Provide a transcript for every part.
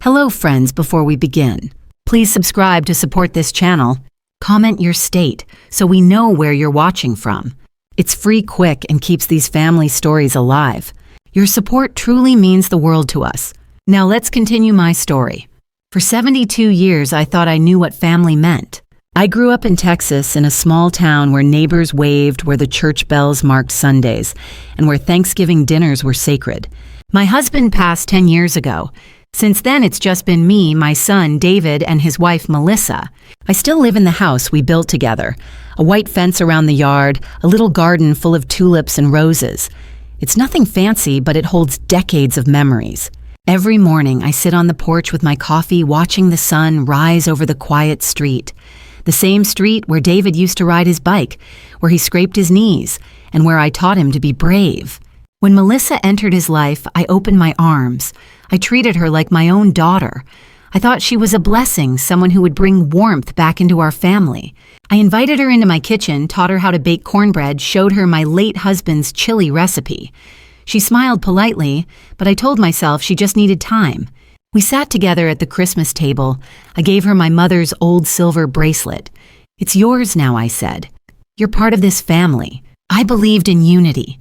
Hello friends, before we begin, please subscribe to support this channel. Comment your state so we know where you're watching from. It's free, quick, and keeps these family stories alive. Your support truly means the world to us. Now let's continue my story. For 72 years, I thought I knew what family meant. I grew up in Texas in a small town where neighbors waved, where the church bells marked Sundays, and where Thanksgiving dinners were sacred. My husband passed 10 years ago. Since then, it's just been me, my son, David, and his wife, Melissa. I still live in the house we built together. A white fence around the yard, a little garden full of tulips and roses. It's nothing fancy, but it holds decades of memories. Every morning, I sit on the porch with my coffee, watching the sun rise over the quiet street. The same street where David used to ride his bike, where he scraped his knees, and where I taught him to be brave. When Melissa entered his life, I opened my arms. I treated her like my own daughter. I thought she was a blessing, someone who would bring warmth back into our family. I invited her into my kitchen, taught her how to bake cornbread, showed her my late husband's chili recipe. She smiled politely, but I told myself she just needed time. We sat together at the Christmas table. I gave her my mother's old silver bracelet. "It's yours now," I said. "You're part of this family." I believed in unity.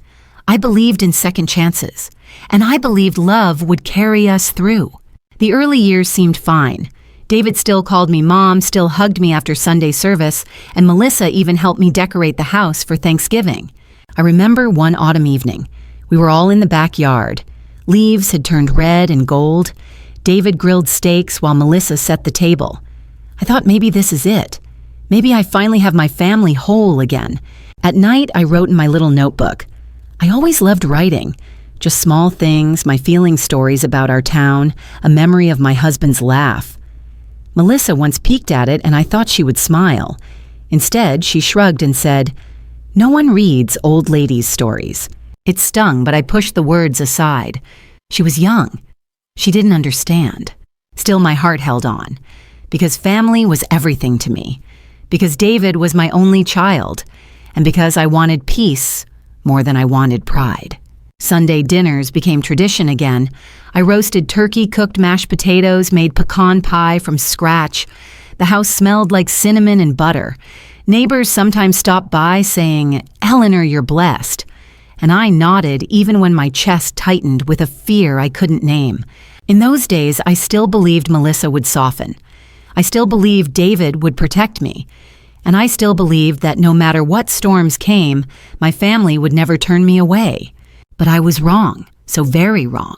I believed in second chances. And I believed love would carry us through. The early years seemed fine. David still called me Mom, still hugged me after Sunday service, and Melissa even helped me decorate the house for Thanksgiving. I remember one autumn evening. We were all in the backyard. Leaves had turned red and gold. David grilled steaks while Melissa set the table. I thought maybe this is it. Maybe I finally have my family whole again. At night, I wrote in my little notebook. I always loved writing. Just small things, my feeling stories about our town, a memory of my husband's laugh. Melissa once peeked at it and I thought she would smile. Instead, she shrugged and said, "No one reads old ladies' stories." It stung, but I pushed the words aside. She was young. She didn't understand. Still, my heart held on. Because family was everything to me. Because David was my only child. And because I wanted peace more than I wanted pride. Sunday dinners became tradition again. I roasted turkey, cooked mashed potatoes, made pecan pie from scratch. The house smelled like cinnamon and butter. Neighbors sometimes stopped by saying, "Eleanor, you're blessed." And I nodded even when my chest tightened with a fear I couldn't name. In those days, I still believed Melissa would soften. I still believed David would protect me. And I still believed that no matter what storms came, my family would never turn me away. But I was wrong, so very wrong.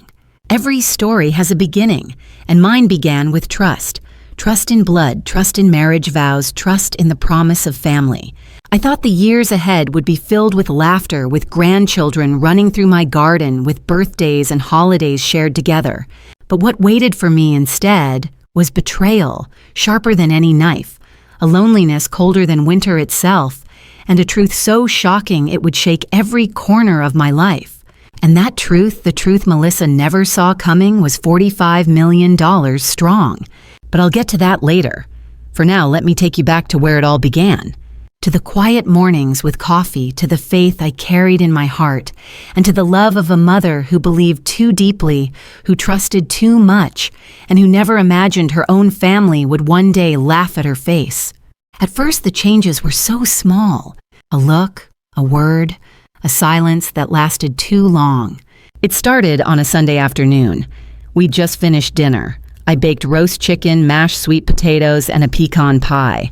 Every story has a beginning, and mine began with trust. Trust in blood, trust in marriage vows, trust in the promise of family. I thought the years ahead would be filled with laughter, with grandchildren running through my garden, with birthdays and holidays shared together. But what waited for me instead was betrayal, sharper than any knife, a loneliness colder than winter itself, and a truth so shocking it would shake every corner of my life. And that truth, the truth Melissa never saw coming, was $45 million strong. But I'll get to that later. For now, let me take you back to where it all began. To the quiet mornings with coffee, to the faith I carried in my heart, and to the love of a mother who believed too deeply, who trusted too much, and who never imagined her own family would one day laugh at her face. At first, the changes were so small. A look, a word, a silence that lasted too long. It started on a Sunday afternoon. We'd just finished dinner. I baked roast chicken, mashed sweet potatoes, and a pecan pie.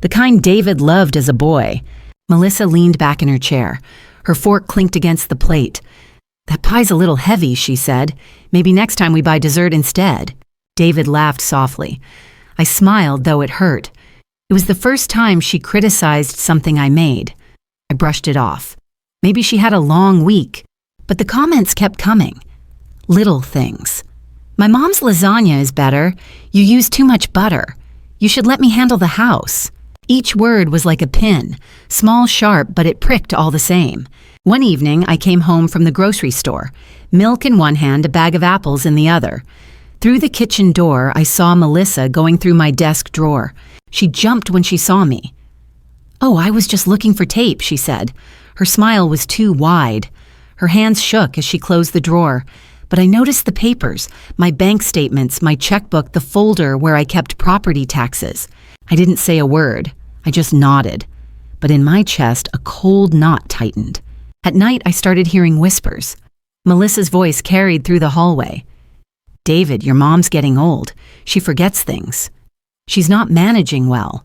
The kind David loved as a boy. Melissa leaned back in her chair. Her fork clinked against the plate. "That pie's a little heavy," she said. "Maybe next time we buy dessert instead." David laughed softly. I smiled, though it hurt. It was the first time she criticized something I made. I brushed it off. Maybe she had a long week, but the comments kept coming. Little things. "My mom's lasagna is better. You use too much butter. You should let me handle the house." Each word was like a pin, small, sharp, but it pricked all the same. One evening, I came home from the grocery store, milk in one hand, a bag of apples in the other. Through the kitchen door, I saw Melissa going through my desk drawer. She jumped when she saw me. "Oh, I was just looking for tape," she said. Her smile was too wide. Her hands shook as she closed the drawer. But I noticed the papers, my bank statements, my checkbook, the folder where I kept property taxes. I didn't say a word. I just nodded. But in my chest, a cold knot tightened. At night, I started hearing whispers. Melissa's voice carried through the hallway. "David, your mom's getting old. She forgets things. She's not managing well."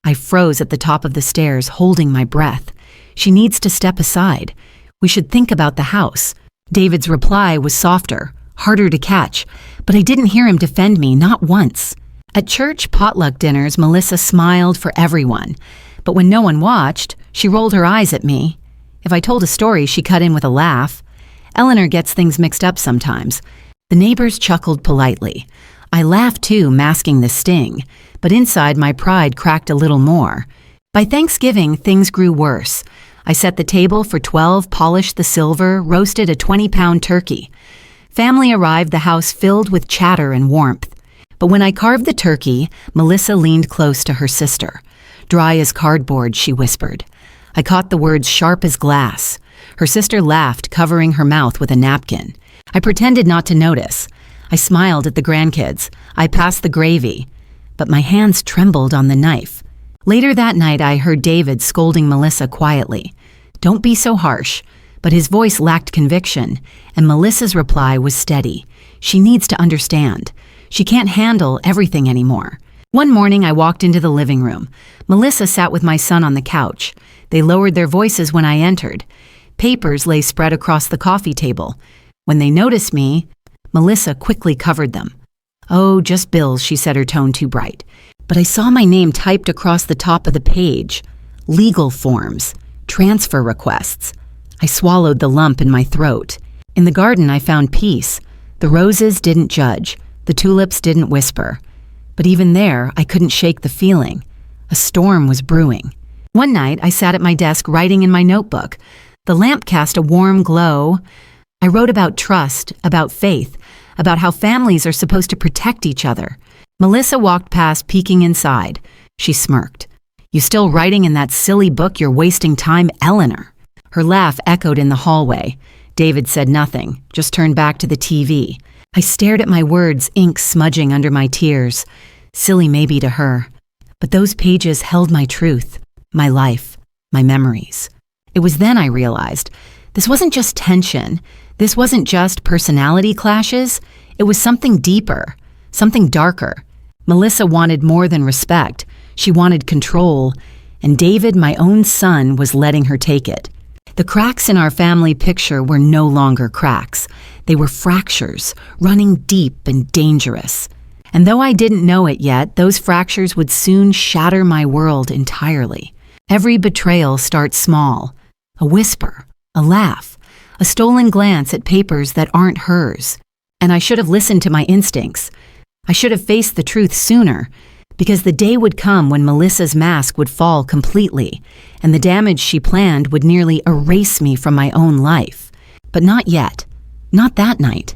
I froze at the top of the stairs, holding my breath. "She needs to step aside. We should think about the house." David's reply was softer, harder to catch, but I didn't hear him defend me, not once. At church potluck dinners, Melissa smiled for everyone, but when no one watched, she rolled her eyes at me. If I told a story, she cut in with a laugh. Eleanor gets things mixed up sometimes. The neighbors chuckled politely. I laughed too, masking the sting, but inside my pride cracked a little more. By Thanksgiving, things grew worse. I set the table for 12, polished the silver, roasted a 20-pound turkey. Family arrived, the house filled with chatter and warmth. But when I carved the turkey, Melissa leaned close to her sister. "Dry as cardboard," she whispered. I caught the words sharp as glass. Her sister laughed, covering her mouth with a napkin. I pretended not to notice. I smiled at the grandkids. I passed the gravy, but my hands trembled on the knife. Later that night, I heard David scolding Melissa quietly. "Don't be so harsh." But his voice lacked conviction, and Melissa's reply was steady. "She needs to understand. She can't handle everything anymore." One morning, I walked into the living room. Melissa sat with my son on the couch. They lowered their voices when I entered. Papers lay spread across the coffee table. When they noticed me, Melissa quickly covered them. "Oh, just bills," she said, her tone too bright. But I saw my name typed across the top of the page. Legal forms, transfer requests. I swallowed the lump in my throat. In the garden, I found peace. The roses didn't judge. The tulips didn't whisper. But even there, I couldn't shake the feeling. A storm was brewing. One night, I sat at my desk writing in my notebook. The lamp cast a warm glow. I wrote about trust, about faith, about how families are supposed to protect each other. Melissa walked past, peeking inside. She smirked. "You still writing in that silly book? You're wasting time, Eleanor." Her laugh echoed in the hallway. David said nothing, just turned back to the TV. I stared at my words, ink smudging under my tears. Silly maybe to her, but those pages held my truth, my life, my memories. It was then I realized this wasn't just tension. This wasn't just personality clashes. It was something deeper, something darker. Melissa wanted more than respect. She wanted control, and David, my own son, was letting her take it. The cracks in our family picture were no longer cracks. They were fractures, running deep and dangerous. And though I didn't know it yet, those fractures would soon shatter my world entirely. Every betrayal starts small. A whisper, a laugh, a stolen glance at papers that aren't hers. And I should have listened to my instincts. I should have faced the truth sooner, because the day would come when Melissa's mask would fall completely, and the damage she planned would nearly erase me from my own life. But not yet. Not that night.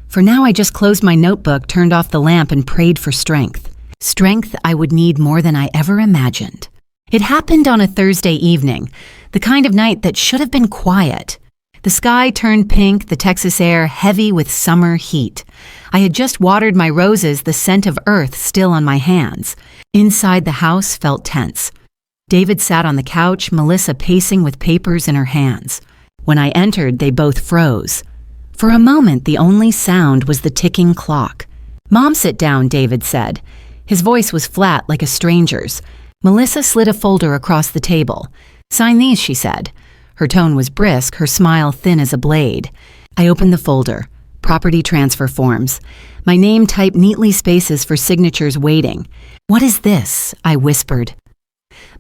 For now, I just closed my notebook, turned off the lamp, and prayed for strength. Strength I would need more than I ever imagined. It happened on a Thursday evening, the kind of night that should have been quiet. The sky turned pink, the Texas air heavy with summer heat. I had just watered my roses, the scent of earth still on my hands. Inside the house felt tense. David sat on the couch, Melissa pacing with papers in her hands. When I entered, they both froze. For a moment, the only sound was the ticking clock. "Mom, sit down," David said. His voice was flat like a stranger's. Melissa slid a folder across the table. "Sign these," she said. Her tone was brisk, her smile thin as a blade. I opened the folder. Property transfer forms. My name typed neatly, spaces for signatures waiting. "What is this?" I whispered.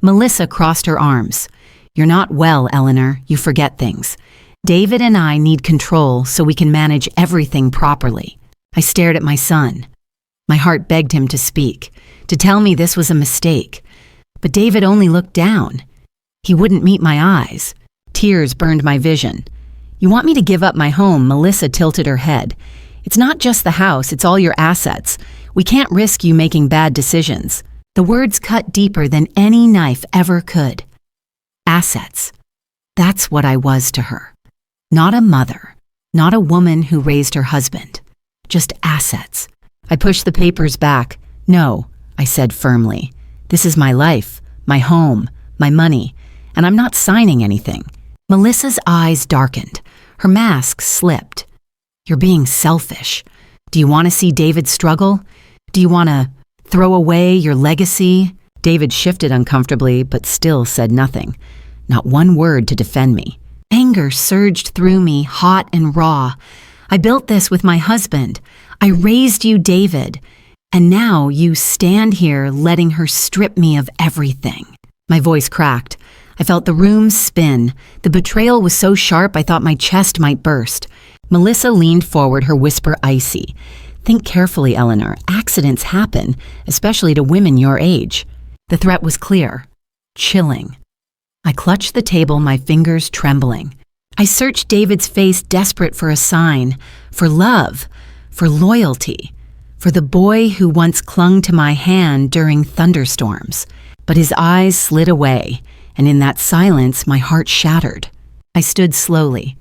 Melissa crossed her arms. "You're not well, Eleanor. You forget things. David and I need control so we can manage everything properly." I stared at my son. My heart begged him to speak, to tell me this was a mistake. But David only looked down. He wouldn't meet my eyes. Tears burned my vision. "You want me to give up my home?" Melissa tilted her head. "It's not just the house, it's all your assets. We can't risk you making bad decisions." The words cut deeper than any knife ever could. Assets. That's what I was to her. Not a mother, Not a woman who raised her husband. Just assets. I pushed the papers back. No, I said firmly. This is my life, my home, my money, and I'm not signing anything. Melissa's eyes darkened. Her mask slipped. You're being selfish. Do you want to see David struggle? Do you want to throw away your legacy? David shifted uncomfortably, but still said nothing. Not one word to defend me. Anger surged through me, hot and raw. I built this with my husband. I raised you, David. And now you stand here letting her strip me of everything. My voice cracked. I felt the room spin. The betrayal was so sharp I thought my chest might burst. Melissa leaned forward, her whisper icy. Think carefully, Eleanor. Accidents happen, especially to women your age. The threat was clear. Chilling. I clutched the table, my fingers trembling. I searched David's face, desperate for a sign, for love, for loyalty, for the boy who once clung to my hand during thunderstorms. But his eyes slid away, and in that silence, my heart shattered. I stood slowly.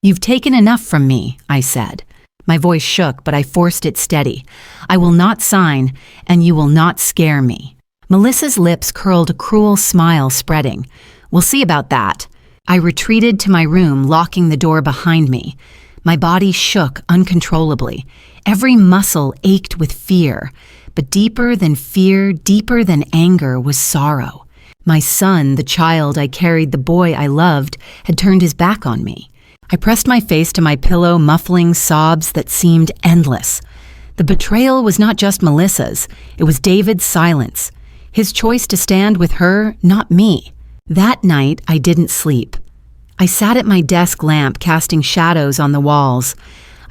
You've taken enough from me, I said. My voice shook, but I forced it steady. I will not sign, and you will not scare me. Melissa's lips curled, a cruel smile spreading. We'll see about that. I retreated to my room, locking the door behind me. My body shook uncontrollably. Every muscle ached with fear. But deeper than fear, deeper than anger, was sorrow. My son, the child I carried, the boy I loved, had turned his back on me. I pressed my face to my pillow, muffling sobs that seemed endless. The betrayal was not just Melissa's. It was David's silence. His choice to stand with her, not me. That night, I didn't sleep. I sat at my desk lamp, casting shadows on the walls.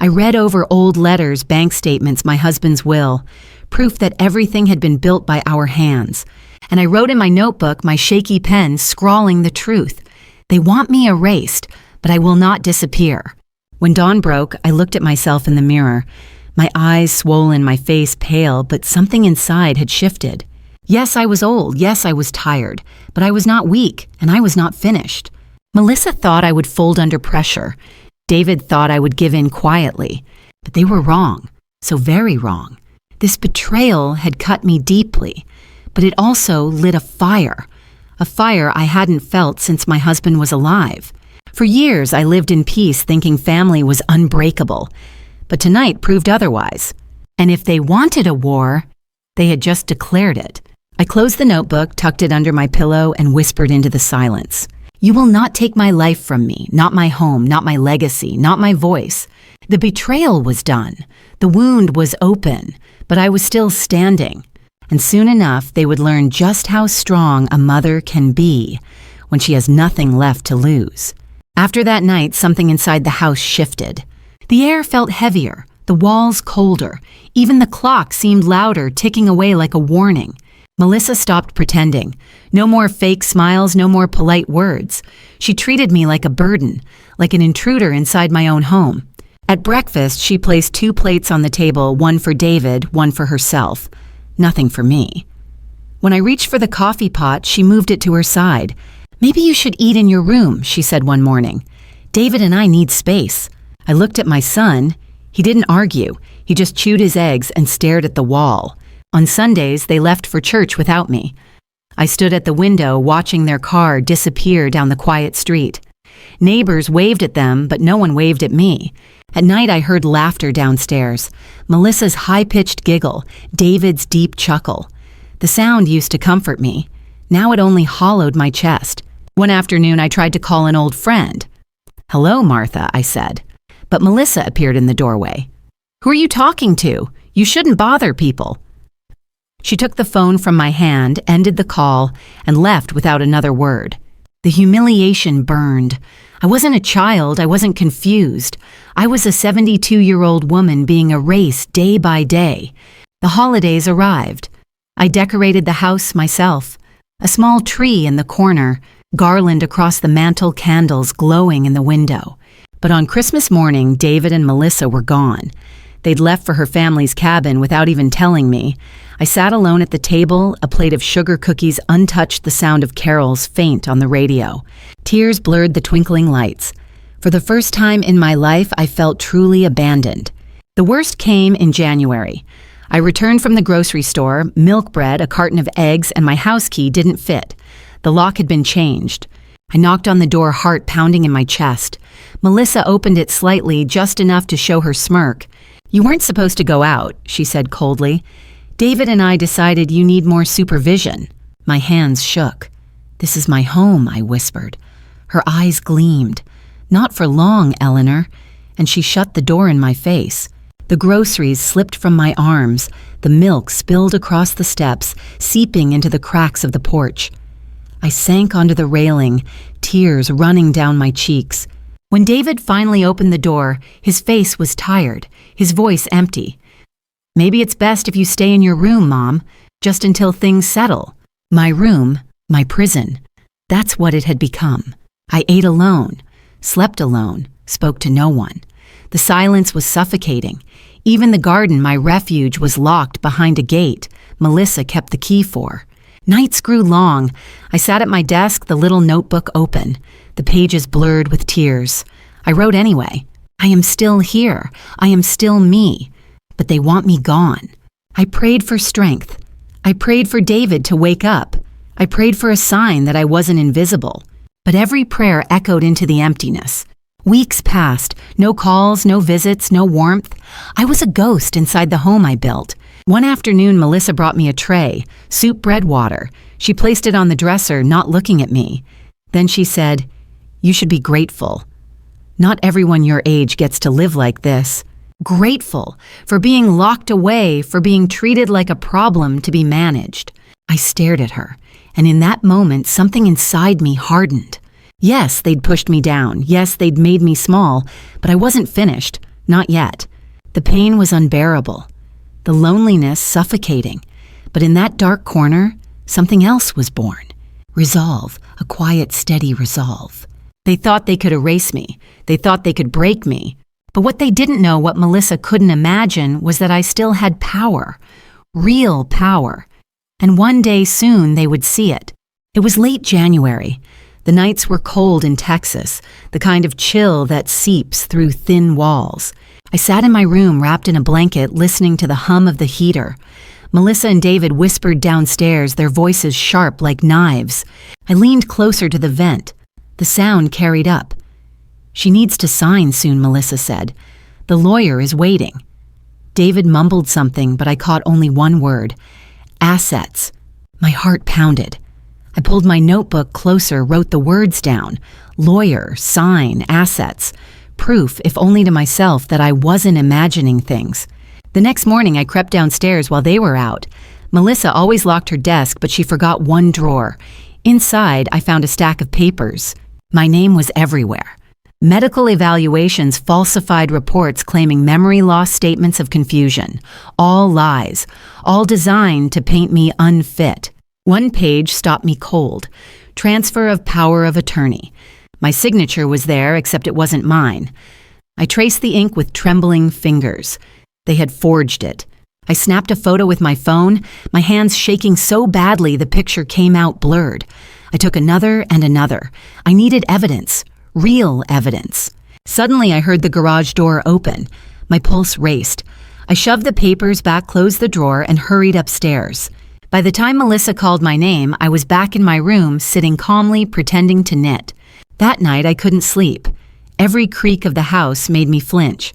I read over old letters, bank statements, my husband's will, proof that everything had been built by our hands. And I wrote in my notebook, my shaky pen, scrawling the truth. They want me erased, but I will not disappear. When dawn broke, I looked at myself in the mirror. My eyes swollen, my face pale, but something inside had shifted. Yes, I was old. Yes, I was tired. But I was not weak, and I was not finished. Melissa thought I would fold under pressure. David thought I would give in quietly. But they were wrong. So very wrong. This betrayal had cut me deeply. But it also lit a fire I hadn't felt since my husband was alive. For years, I lived in peace, thinking family was unbreakable. But tonight proved otherwise. And if they wanted a war, they had just declared it. I closed the notebook, tucked it under my pillow, and whispered into the silence. You will not take my life from me, not my home, not my legacy, not my voice. The betrayal was done. The wound was open, but I was still standing. And soon enough, they would learn just how strong a mother can be when she has nothing left to lose. After that night, something inside the house shifted. The air felt heavier, the walls colder. Even the clock seemed louder, ticking away like a warning. Melissa stopped pretending. No more fake smiles, no more polite words. She treated me like a burden, like an intruder inside my own home. At breakfast, she placed 2 plates on the table, one for David, one for herself. Nothing for me. When I reached for the coffee pot, she moved it to her side. Maybe you should eat in your room, she said one morning. David and I need space. I looked at my son. He didn't argue. He just chewed his eggs and stared at the wall. On Sundays, they left for church without me. I stood at the window watching their car disappear down the quiet street. Neighbors waved at them, but no one waved at me. At night, I heard laughter downstairs. Melissa's high-pitched giggle, David's deep chuckle. The sound used to comfort me. Now it only hollowed my chest. One afternoon, I tried to call an old friend. Hello, Martha, I said. But Melissa appeared in the doorway. Who are you talking to? You shouldn't bother people. She took the phone from my hand, ended the call, and left without another word. The humiliation burned. I wasn't a child. I wasn't confused. I was a 72-year-old woman being erased day by day. The holidays arrived. I decorated the house myself. A small tree in the corner, garland across the mantel, candles glowing in the window. But on Christmas morning, David and Melissa were gone. They'd left for her family's cabin without even telling me. I sat alone at the table, a plate of sugar cookies untouched, the sound of carols faint on the radio. Tears blurred the twinkling lights. For the first time in my life, I felt truly abandoned. The worst came in January. I returned from the grocery store, milk bread, a carton of eggs, and my house key didn't fit. The lock had been changed. I knocked on the door, heart pounding in my chest. Melissa opened it slightly, just enough to show her smirk. "You weren't supposed to go out," she said coldly. "David and I decided you need more supervision." My hands shook. "This is my home," I whispered. Her eyes gleamed. "Not for long, Eleanor," and she shut the door in my face. The groceries slipped from my arms. The milk spilled across the steps, seeping into the cracks of the porch. I sank onto the railing, tears running down my cheeks. When David finally opened the door, his face was tired, his voice empty. "Maybe it's best if you stay in your room, Mom, just until things settle." My room, my prison. That's what it had become. I ate alone, slept alone, spoke to no one. The silence was suffocating. Even the garden, my refuge, was locked behind a gate Melissa kept the key for. Nights grew long. I sat at my desk, the little notebook open, the pages blurred with tears. I wrote anyway. I am still here. I am still me. But they want me gone. I prayed for strength. I prayed for David to wake up. I prayed for a sign that I wasn't invisible. But every prayer echoed into the emptiness. Weeks passed. No calls, no visits, no warmth. I was a ghost inside the home I built. One afternoon, Melissa brought me a tray, soup, bread, water. She placed it on the dresser, not looking at me. Then she said, "You should be grateful. Not everyone your age gets to live like this." Grateful for being locked away, for being treated like a problem to be managed. I stared at her, and in that moment, something inside me hardened. Yes, they'd pushed me down. Yes, they'd made me small, but I wasn't finished. Not yet. The pain was unbearable. The loneliness suffocating. But in that dark corner, something else was born. Resolve, a quiet, steady resolve. They thought they could erase me. They thought they could break me. But what they didn't know, what Melissa couldn't imagine, was that I still had power. Real power. And one day soon they would see it. It was late January. The nights were cold in Texas, the kind of chill that seeps through thin walls. I sat in my room wrapped in a blanket, listening to the hum of the heater. Melissa and David whispered downstairs, their voices sharp like knives. I leaned closer to the vent. The sound carried up. "She needs to sign soon," Melissa said. "The lawyer is waiting." David mumbled something, but I caught only one word. Assets. My heart pounded. I pulled my notebook closer, wrote the words down. Lawyer, sign, assets. Proof, if only to myself, that I wasn't imagining things. The next morning, I crept downstairs while they were out. Melissa always locked her desk, but she forgot one drawer. Inside, I found a stack of papers. My name was everywhere. Medical evaluations, falsified reports claiming memory loss, statements of confusion. All lies, all designed to paint me unfit. One page stopped me cold. Transfer of power of attorney. My signature was there, except it wasn't mine. I traced the ink with trembling fingers. They had forged it. I snapped a photo with my phone, my hands shaking so badly the picture came out blurred. I took another and another. I needed evidence. Real evidence. Suddenly, I heard the garage door open. My pulse raced. I shoved the papers back, closed the drawer, and hurried upstairs. By the time Melissa called my name, I was back in my room, sitting calmly, pretending to knit. That night, I couldn't sleep. Every creak of the house made me flinch.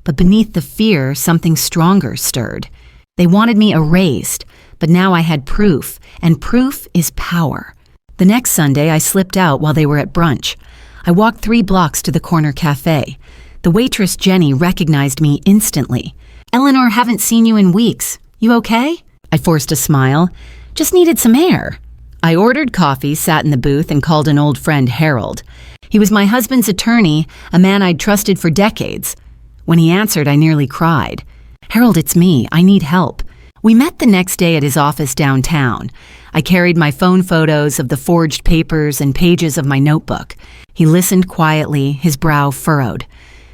But beneath the fear, something stronger stirred. They wanted me erased, but now I had proof, and proof is power. The next Sunday, I slipped out while they were at brunch. I walked 3 blocks to the corner cafe. The waitress, Jenny, recognized me instantly. "Eleanor, haven't seen you in weeks. You okay?" I forced a smile. "Just needed some air." I ordered coffee, sat in the booth, and called an old friend, Harold. He was my husband's attorney, a man I'd trusted for decades. When he answered, I nearly cried. "Harold, it's me. I need help." We met the next day at his office downtown. I carried my phone photos of the forged papers and pages of my notebook. He listened quietly, his brow furrowed.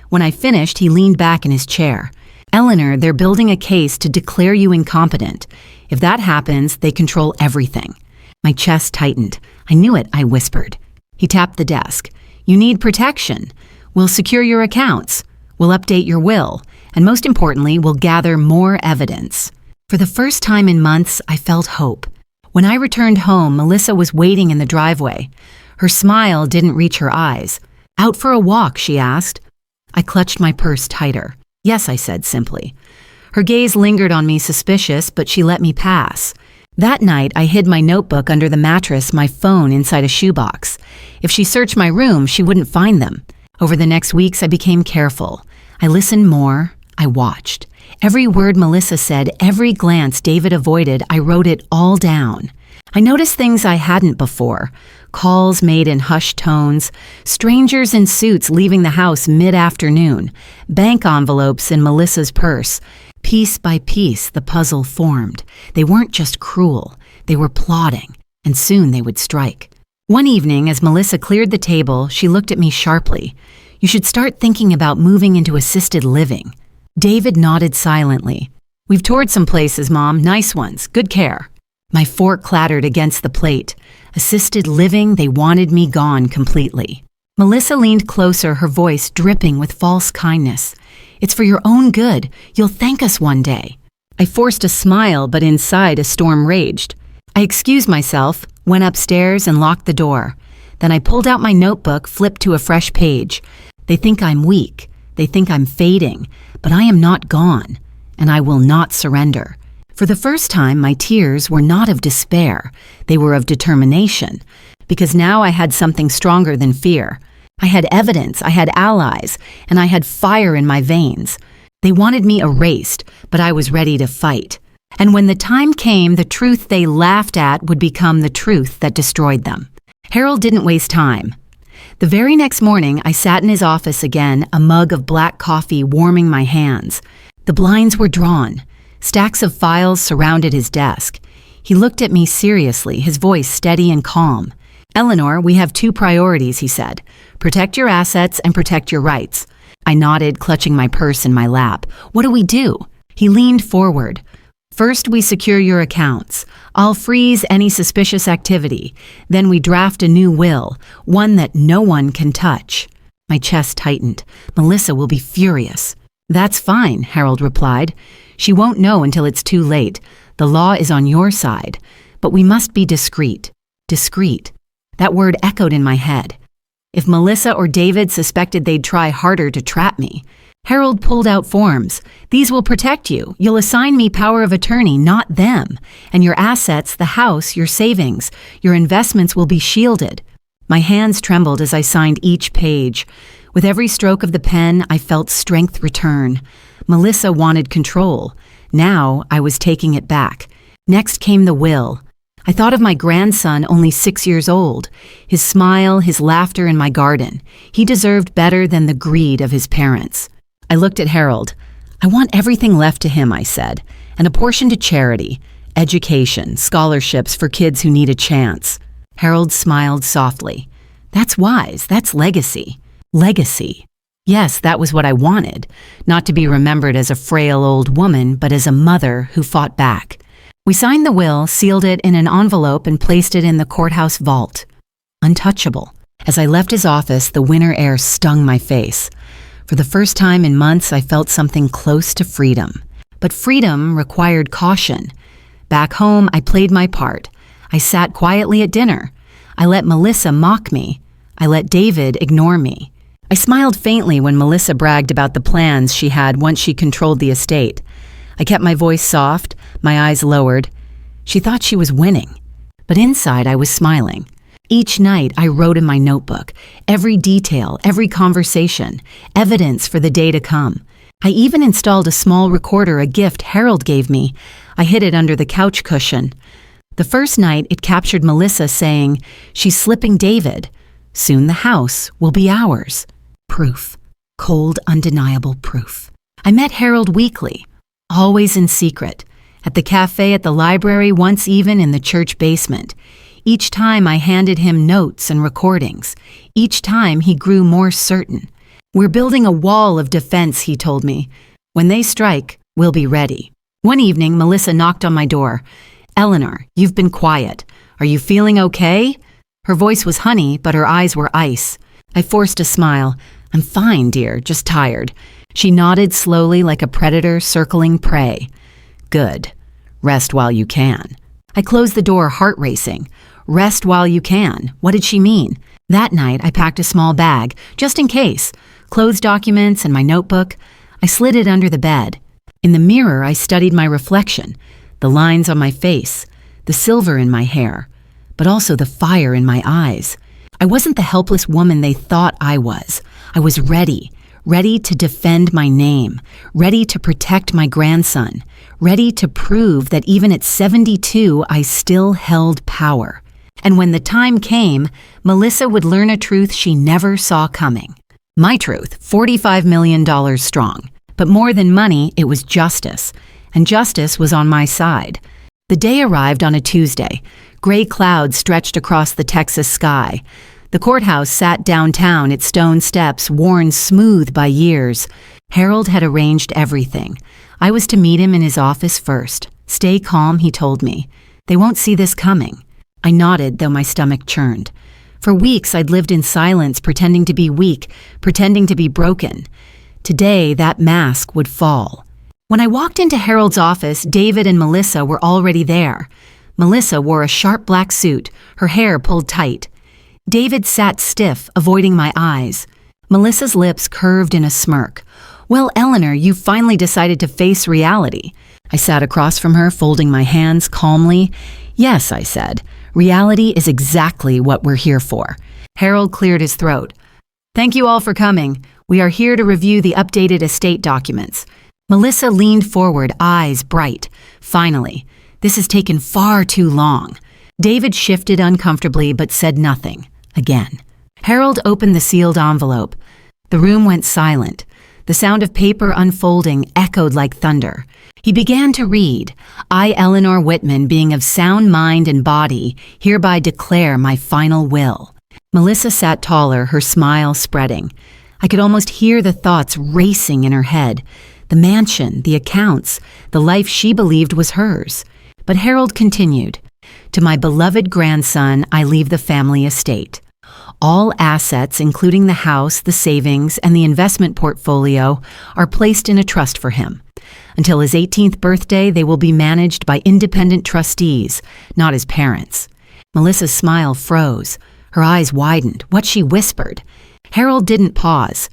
When I finished, he leaned back in his chair. "Eleanor, they're building a case to declare you incompetent. If that happens, they control everything." My chest tightened. "I knew it," I whispered. He tapped the desk. "You need protection." We'll secure your accounts. We'll update your will. And most importantly, we'll gather more evidence. For the first time in months, I felt hope. When I returned home, Melissa was waiting in the driveway. Her smile didn't reach her eyes. "Out for a walk?" she asked. I clutched my purse tighter. "Yes," I said simply. Her gaze lingered on me suspicious, but she let me pass. That night, I hid my notebook under the mattress, my phone inside a shoebox. If she searched my room, she wouldn't find them. Over the next weeks, I became careful. I listened more. I watched. Every word Melissa said, every glance David avoided, I wrote it all down. I noticed things I hadn't before. Calls made in hushed tones, strangers in suits leaving the house mid-afternoon, bank envelopes in Melissa's purse. Piece by piece, the puzzle formed. They weren't just cruel. They were plotting, and soon they would strike. One evening, as Melissa cleared the table, she looked at me sharply. "You should start thinking about moving into assisted living." David nodded silently. "We've toured some places, Mom. Nice ones. Good care." My fork clattered against the plate. Assisted living, they wanted me gone completely. Melissa leaned closer, her voice dripping with false kindness. "It's for your own good. You'll thank us one day." I forced a smile, but inside a storm raged. I excused myself, went upstairs, and locked the door. Then I pulled out my notebook, flipped to a fresh page. They think I'm weak. They think I'm fading. But I am not gone, and I will not surrender. For the first time, my tears were not of despair. They were of determination. Because now I had something stronger than fear. I had evidence, I had allies, and I had fire in my veins. They wanted me erased, but I was ready to fight. And when the time came, the truth they laughed at would become the truth that destroyed them. Harold didn't waste time. The very next morning, I sat in his office again, a mug of black coffee warming my hands. The blinds were drawn. Stacks of files surrounded his desk. He looked at me seriously, his voice steady and calm. "Eleanor, we have two priorities," he said. "Protect your assets and protect your rights." I nodded, clutching my purse in my lap. "What do we do?" He leaned forward. "First, we secure your accounts. I'll freeze any suspicious activity. Then we draft a new will, one that no one can touch." My chest tightened. Melissa will be furious. "That's fine," Harold replied. "She won't know until it's too late. The law is on your side. But we must be discreet." Discreet. That word echoed in my head. If Melissa or David suspected they'd try harder to trap me. Harold pulled out forms. "These will protect you. You'll assign me power of attorney, not them. And your assets, the house, your savings, your investments will be shielded." My hands trembled as I signed each page. With every stroke of the pen, I felt strength return. Melissa wanted control. Now I was taking it back. Next came the will. I thought of my grandson, only 6 years old. His smile, his laughter in my garden. He deserved better than the greed of his parents. I looked at Harold. "I want everything left to him," I said, "and a portion to charity, education, scholarships for kids who need a chance." Harold smiled softly. "That's wise. That's legacy." Legacy. Yes, that was what I wanted. Not to be remembered as a frail old woman, but as a mother who fought back. We signed the will, sealed it in an envelope, and placed it in the courthouse vault. Untouchable. As I left his office, the winter air stung my face. For the first time in months, I felt something close to freedom. But freedom required caution. Back home, I played my part. I sat quietly at dinner. I let Melissa mock me. I let David ignore me. I smiled faintly when Melissa bragged about the plans she had once she controlled the estate. I kept my voice soft, my eyes lowered. She thought she was winning. But inside, I was smiling. Each night, I wrote in my notebook, every detail, every conversation, evidence for the day to come. I even installed a small recorder, a gift Harold gave me. I hid it under the couch cushion. The first night, it captured Melissa saying, "She's slipping David. Soon the house will be ours." Proof. Cold, undeniable proof. I met Harold weekly, always in secret, at the cafe, at the library, once even in the church basement. Each time I handed him notes and recordings. Each time he grew more certain. "We're building a wall of defense," he told me. "When they strike, we'll be ready." One evening, Melissa knocked on my door. "Eleanor, you've been quiet. Are you feeling okay?" Her voice was honey, but her eyes were ice. I forced a smile. I'm fine, dear, just tired. She nodded slowly like a predator circling prey. Good. Rest while you can. I closed the door, heart racing. Rest while you can. What did she mean? That night, I packed a small bag, just in case. Clothes documents and my notebook. I slid it under the bed. In the mirror, I studied my reflection, the lines on my face, the silver in my hair, but also the fire in my eyes. I wasn't the helpless woman they thought I was. I was ready to defend my name, ready to protect my grandson, ready to prove that even at 72, I still held power. And when the time came, Melissa would learn a truth she never saw coming. My truth, $45 million strong. But more than money, it was justice. And justice was on my side. The day arrived on a Tuesday. Gray clouds stretched across the Texas sky. The courthouse sat downtown, its stone steps worn smooth by years. Harold had arranged everything. I was to meet him in his office first. Stay calm, he told me. They won't see this coming. I nodded, though my stomach churned. For weeks, I'd lived in silence, pretending to be weak, pretending to be broken. Today, that mask would fall. When I walked into Harold's office, David and Melissa were already there. Melissa wore a sharp black suit, her hair pulled tight. David sat stiff, avoiding my eyes. Melissa's lips curved in a smirk. Well, Eleanor, you finally decided to face reality. I sat across from her, folding my hands calmly. Yes, I said. Reality is exactly what we're here for. Harold cleared his throat. Thank you all for coming. We are here to review the updated estate documents. Melissa leaned forward, eyes bright. Finally, this has taken far too long. David shifted uncomfortably but said nothing. Again. Harold opened the sealed envelope. The room went silent. The sound of paper unfolding echoed like thunder. He began to read, I, Eleanor Whitman, being of sound mind and body, hereby declare my final will. Melissa sat taller, her smile spreading. I could almost hear the thoughts racing in her head. The mansion, the accounts, the life she believed was hers. But Harold continued, to my beloved grandson, I leave the family estate. All assets, including the house, the savings, and the investment portfolio, are placed in a trust for him. Until his 18th birthday, they will be managed by independent trustees, not his parents. Melissa's smile froze. Her eyes widened. What she whispered. Harold didn't pause.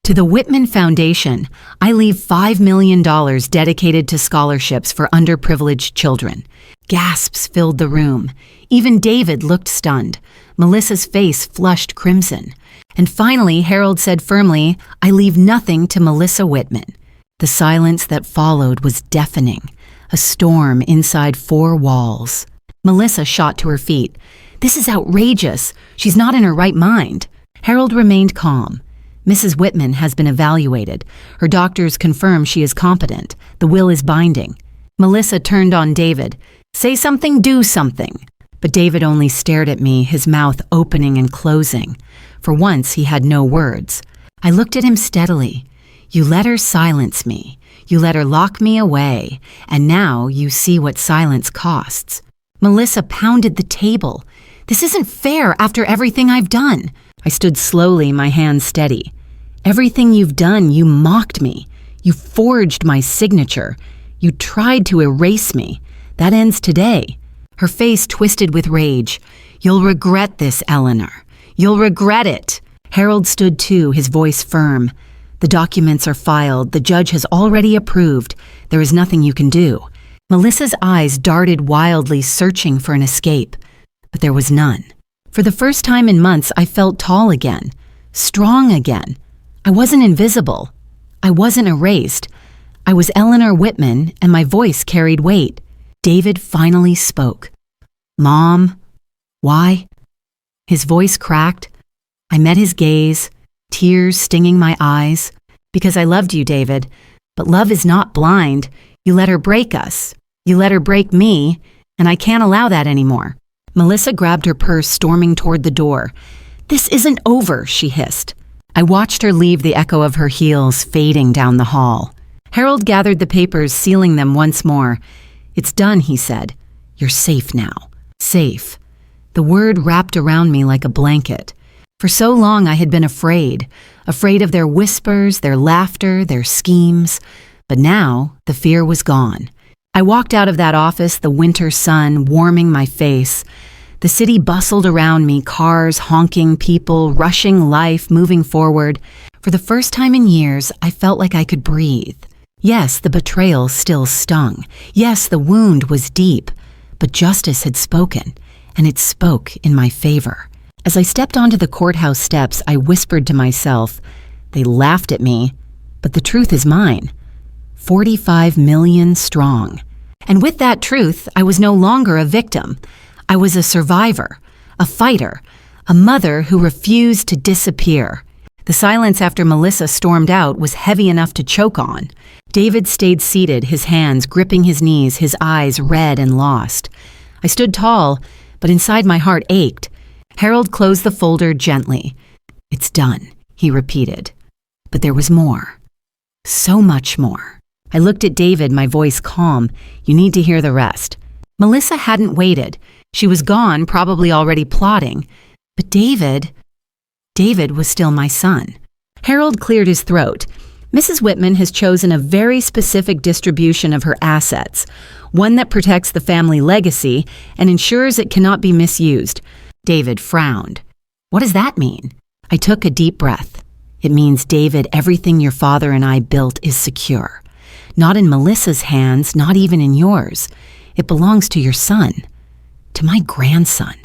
To the Whitman Foundation, I leave $5 million dedicated to scholarships for underprivileged children. Gasps filled the room. Even David looked stunned. Melissa's face flushed crimson. And finally, Harold said firmly, I leave nothing to Melissa Whitman. The silence that followed was deafening, a storm inside four walls. Melissa shot to her feet. This is outrageous. She's not in her right mind. Harold remained calm. Mrs. Whitman has been evaluated. Her doctors confirm she is competent. The will is binding. Melissa turned on David. Say something, do something. But David only stared at me, his mouth opening and closing. For once, he had no words. I looked at him steadily. You let her silence me. You let her lock me away. And now you see what silence costs. Melissa pounded the table. This isn't fair after everything I've done. I stood slowly, my hands steady. Everything you've done, you mocked me. You forged my signature. You tried to erase me. That ends today. Her face twisted with rage. You'll regret this, Eleanor. You'll regret it. Harold stood too, his voice firm. The documents are filed. The judge has already approved. There is nothing you can do. Melissa's eyes darted wildly, searching for an escape. But there was none. For the first time in months, I felt tall again. Strong again. I wasn't invisible. I wasn't erased. I was Eleanor Whitman, and my voice carried weight. David finally spoke. Mom, why? His voice cracked. I met his gaze, tears stinging my eyes. Because I loved you, David. But love is not blind. You let her break us. You let her break me, and I can't allow that anymore. Melissa grabbed her purse, storming toward the door. This isn't over, she hissed. I watched her leave, the echo of her heels fading down the hall. Harold gathered the papers, sealing them once more. It's done, he said. You're safe now. Safe. The word wrapped around me like a blanket. For so long I had been afraid of their whispers, their laughter, their schemes. But now the fear was gone. I walked out of that office, the winter sun warming my face. The city bustled around me, cars honking, people rushing, life moving forward. For the first time in years, I felt like I could breathe. Yes, the betrayal still stung. Yes, the wound was deep. But justice had spoken, and it spoke in my favor. As I stepped onto the courthouse steps, I whispered to myself, they laughed at me, but the truth is mine. 45 million strong. And with that truth, I was no longer a victim. I was a survivor, a fighter, a mother who refused to disappear. The silence after Melissa stormed out was heavy enough to choke on. David stayed seated, his hands gripping his knees, his eyes red and lost. I stood tall, but inside my heart ached. Harold closed the folder gently. "It's done," he repeated. But there was more. So much more. I looked at David, my voice calm. "You need to hear the rest." Melissa hadn't waited. She was gone, probably already plotting. But David was still my son. Harold cleared his throat. "Mrs. Whitman has chosen a very specific distribution of her assets, one that protects the family legacy and ensures it cannot be misused." David frowned. "What does that mean?" I took a deep breath. "It means, David, everything your father and I built is secure. Not in Melissa's hands, not even in yours. It belongs to your son, to my grandson."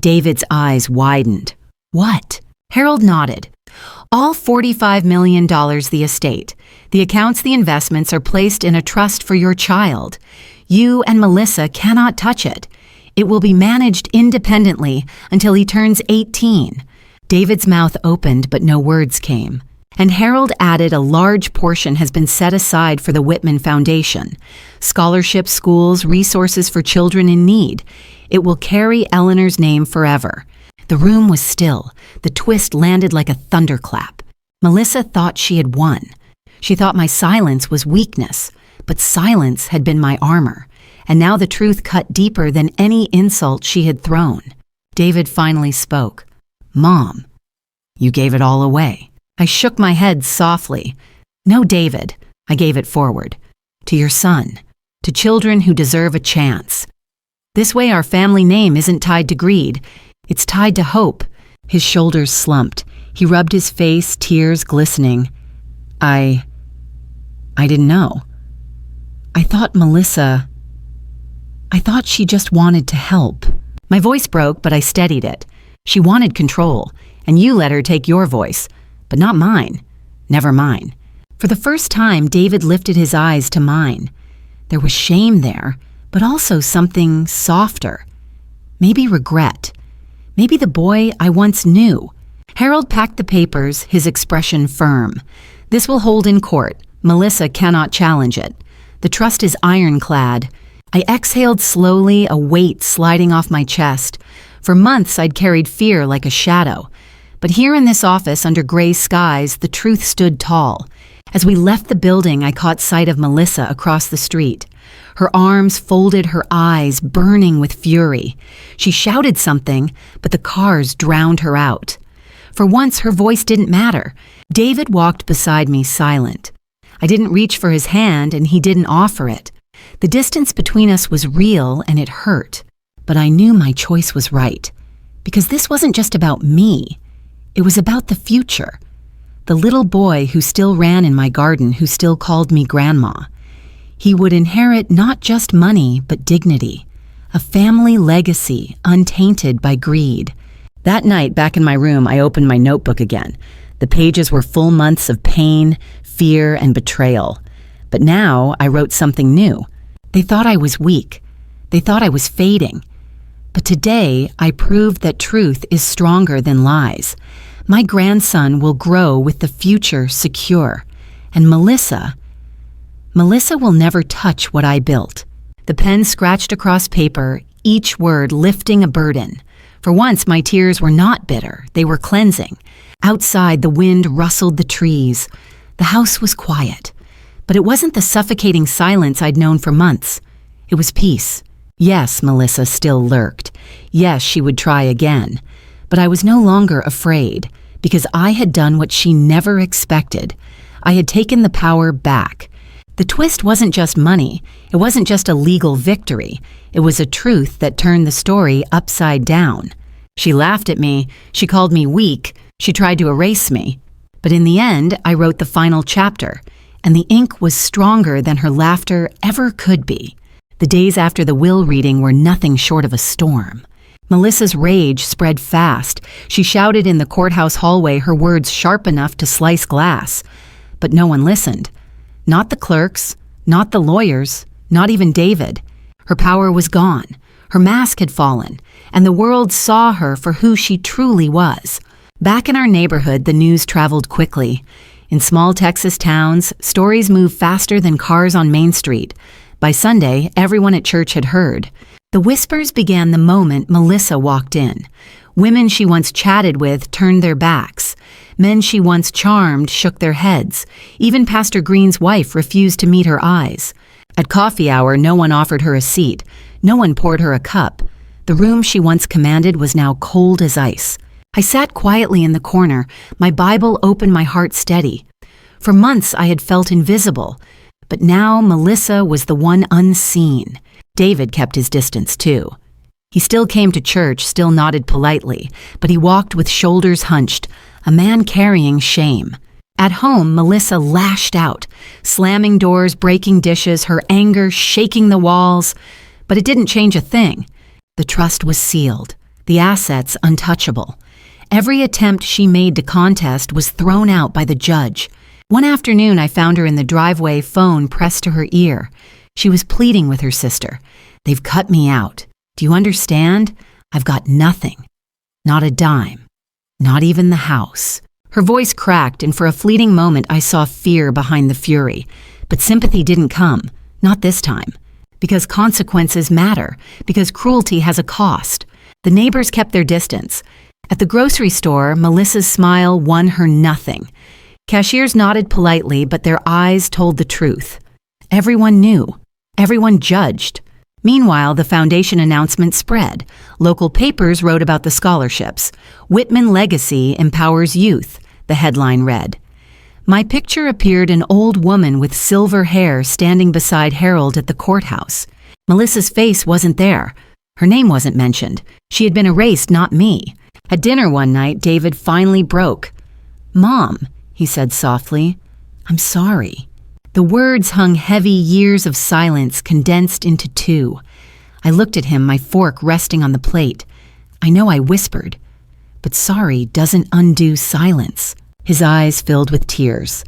David's eyes widened. "What?" Harold nodded. "All $45 million the estate. The accounts, the investments are placed in a trust for your child. You and Melissa cannot touch it. It will be managed independently until he turns 18. David's mouth opened, but no words came. And Harold added, "A large portion has been set aside for the Whitman Foundation. Scholarships, schools, resources for children in need. It will carry Eleanor's name forever." The room was still. The twist landed like a thunderclap. Melissa thought she had won. She thought my silence was weakness, but silence had been my armor. And now the truth cut deeper than any insult she had thrown. David finally spoke. "Mom, you gave it all away." I shook my head softly. "No, David," I gave it forward. "To your son, to children who deserve a chance. This way our family name isn't tied to greed. It's tied to hope." His shoulders slumped. He rubbed his face, tears glistening. I didn't know. I thought she just wanted to help." My voice broke, but I steadied it. "She wanted control, and you let her take your voice, but not mine. Never mine." For the first time, David lifted his eyes to mine. There was shame there, but also something softer. Maybe regret. Maybe the boy I once knew. Harold packed the papers, his expression firm. "This will hold in court. Melissa cannot challenge it. The trust is ironclad." I exhaled slowly, a weight sliding off my chest. For months I'd carried fear like a shadow. But here in this office under gray skies, the truth stood tall. As we left the building, I caught sight of Melissa across the street. Her arms folded, her eyes burning with fury. She shouted something, but the cars drowned her out. For once, her voice didn't matter. David walked beside me silent. I didn't reach for his hand, and he didn't offer it. The distance between us was real, and it hurt. But I knew my choice was right. Because this wasn't just about me. It was about the future. The little boy who still ran in my garden, who still called me grandma. He would inherit not just money, but dignity. A family legacy untainted by greed. That night, back in my room, I opened my notebook again. The pages were full months of pain, fear, and betrayal. But now I wrote something new. They thought I was weak. They thought I was fading. But today, I proved that truth is stronger than lies. My grandson will grow with the future secure. And Melissa will never touch what I built. The pen scratched across paper, each word lifting a burden. For once, my tears were not bitter. They were cleansing. Outside, the wind rustled the trees. The house was quiet. But it wasn't the suffocating silence I'd known for months. It was peace. Yes, Melissa still lurked. Yes, she would try again. But I was no longer afraid, because I had done what she never expected. I had taken the power back. The twist wasn't just money. It wasn't just a legal victory. It was a truth that turned the story upside down. She laughed at me. She called me weak. She tried to erase me. But in the end, I wrote the final chapter, and the ink was stronger than her laughter ever could be. The days after the will reading were nothing short of a storm. Melissa's rage spread fast. She shouted in the courthouse hallway, her words sharp enough to slice glass. But no one listened. Not the clerks, not the lawyers, not even David. Her power was gone. Her mask had fallen, and the world saw her for who she truly was. Back in our neighborhood, the news traveled quickly. In small Texas towns, stories moved faster than cars on Main Street. By Sunday, everyone at church had heard. The whispers began the moment Melissa walked in. Women she once chatted with turned their backs. Men she once charmed shook their heads. Even Pastor Green's wife refused to meet her eyes. At coffee hour, no one offered her a seat. No one poured her a cup. The room she once commanded was now cold as ice. I sat quietly in the corner, my Bible open, my heart steady. For months I had felt invisible, but now Melissa was the one unseen. David kept his distance too. He still came to church, still nodded politely, but he walked with shoulders hunched, a man carrying shame. At home, Melissa lashed out, slamming doors, breaking dishes, her anger shaking the walls. But it didn't change a thing. The trust was sealed, the assets untouchable. Every attempt she made to contest was thrown out by the judge. One afternoon, I found her in the driveway, phone pressed to her ear. She was pleading with her sister. "They've cut me out. Do you understand? I've got nothing. Not a dime. Not even the house." Her voice cracked, and for a fleeting moment I saw fear behind the fury. But sympathy didn't come. Not this time. Because consequences matter. Because cruelty has a cost. The neighbors kept their distance. At the grocery store, Melissa's smile won her nothing. Cashiers nodded politely, but their eyes told the truth. Everyone knew. Everyone judged. Meanwhile, the foundation announcement spread. Local papers wrote about the scholarships. "Whitman Legacy Empowers Youth," the headline read. My picture appeared an old woman with silver hair standing beside Harold at the courthouse. Melissa's face wasn't there. Her name wasn't mentioned. She had been erased, not me. At dinner one night, David finally broke. "Mom," he said softly, "I'm sorry." The words hung heavy, years of silence condensed into two. I looked at him, my fork resting on the plate. I know I whispered, but sorry doesn't undo silence. His eyes filled with tears.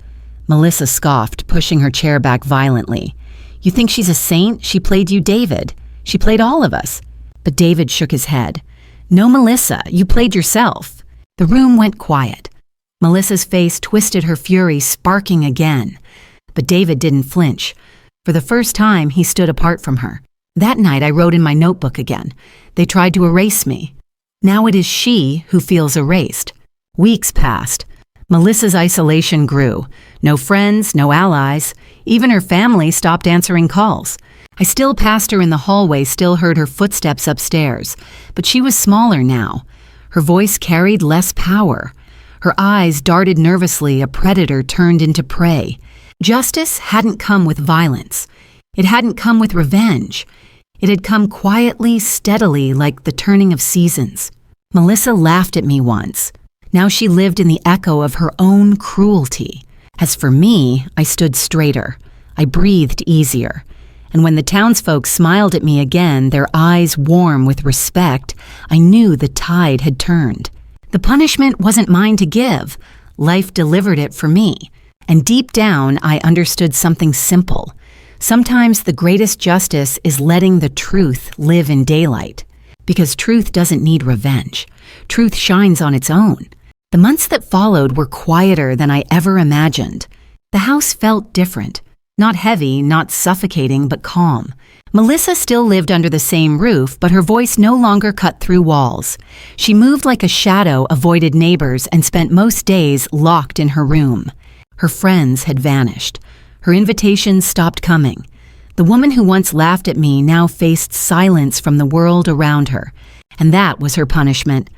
Melissa scoffed, pushing her chair back violently. "You think she's a saint? She played you, David. She played all of us." But David shook his head. "No, Melissa, you played yourself." The room went quiet. Melissa's face twisted, her fury sparking again. But David didn't flinch. For the first time, he stood apart from her. That night, I wrote in my notebook again. They tried to erase me. Now it is she who feels erased. Weeks passed. Melissa's isolation grew. No friends, no allies. Even her family stopped answering calls. I still passed her in the hallway, still heard her footsteps upstairs. But she was smaller now. Her voice carried less power. Her eyes darted nervously, a predator turned into prey. Justice hadn't come with violence. It hadn't come with revenge. It had come quietly, steadily, like the turning of seasons. Melissa laughed at me once. Now she lived in the echo of her own cruelty. As for me, I stood straighter. I breathed easier. And when the townsfolk smiled at me again, their eyes warm with respect, I knew the tide had turned. The punishment wasn't mine to give. Life delivered it for me. And deep down, I understood something simple. Sometimes the greatest justice is letting the truth live in daylight. Because truth doesn't need revenge. Truth shines on its own. The months that followed were quieter than I ever imagined. The house felt different. Not heavy, not suffocating, but calm. Melissa still lived under the same roof, but her voice no longer cut through walls. She moved like a shadow, avoided neighbors, and spent most days locked in her room. Her friends had vanished. Her invitations stopped coming. The woman who once laughed at me now faced silence from the world around her. And that was her punishment.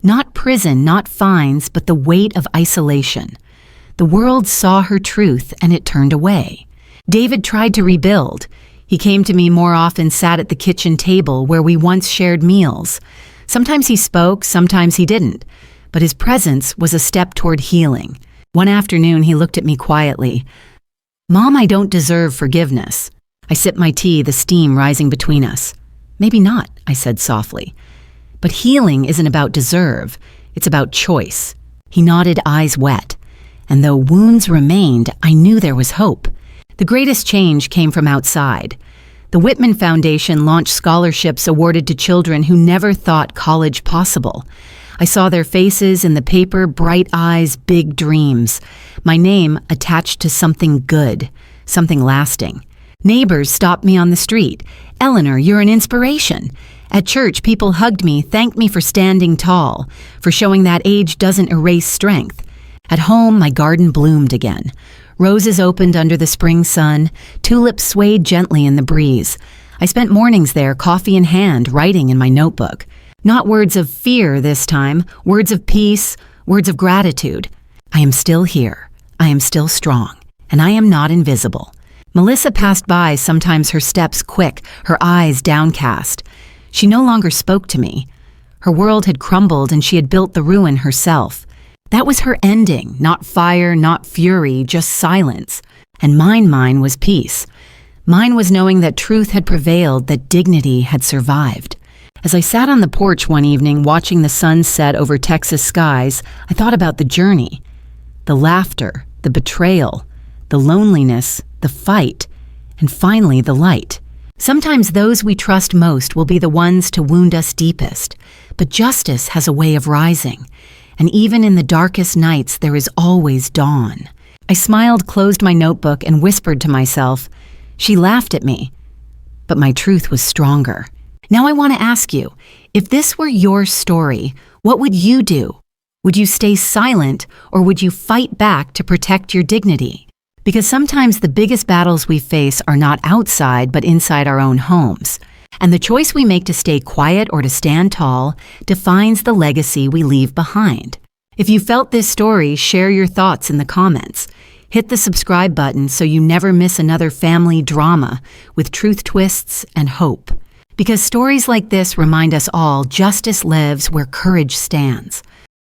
Not prison, not fines, but the weight of isolation. The world saw her truth and it turned away. David tried to rebuild. He came to me more often, sat at the kitchen table where we once shared meals. Sometimes he spoke, sometimes he didn't, but his presence was a step toward healing. One afternoon, he looked at me quietly. "Mom, I don't deserve forgiveness." I sipped my tea, the steam rising between us. "Maybe not," I said softly. "But healing isn't about deserve, it's about choice." He nodded, eyes wet. And though wounds remained, I knew there was hope. The greatest change came from outside. The Whitman Foundation launched scholarships awarded to children who never thought college possible. I saw their faces in the paper, bright eyes, big dreams. My name attached to something good, something lasting. Neighbors stopped me on the street. "Eleanor, you're an inspiration." At church, people hugged me, thanked me for standing tall, for showing that age doesn't erase strength. At home, my garden bloomed again. Roses opened under the spring sun, tulips swayed gently in the breeze. I spent mornings there, coffee in hand, writing in my notebook. Not words of fear this time, words of peace, words of gratitude. I am still here. I am still strong. And I am not invisible. Melissa passed by, sometimes her steps quick, her eyes downcast. She no longer spoke to me. Her world had crumbled and she had built the ruin herself. That was her ending, not fire, not fury, just silence. And mine was peace. Mine was knowing that truth had prevailed, that dignity had survived. As I sat on the porch one evening watching the sun set over Texas skies, I thought about the journey. The laughter, the betrayal, the loneliness, the fight, and finally the light. Sometimes those we trust most will be the ones to wound us deepest, but justice has a way of rising. And even in the darkest nights, there is always dawn. I smiled, closed my notebook, and whispered to myself. She laughed at me, but my truth was stronger. Now I want to ask you, if this were your story, what would you do? Would you stay silent, or would you fight back to protect your dignity? Because sometimes the biggest battles we face are not outside, but inside our own homes. And the choice we make to stay quiet or to stand tall defines the legacy we leave behind. If you felt this story, share your thoughts in the comments. Hit the subscribe button so you never miss another family drama with truth twists and hope. Because stories like this remind us all justice lives where courage stands.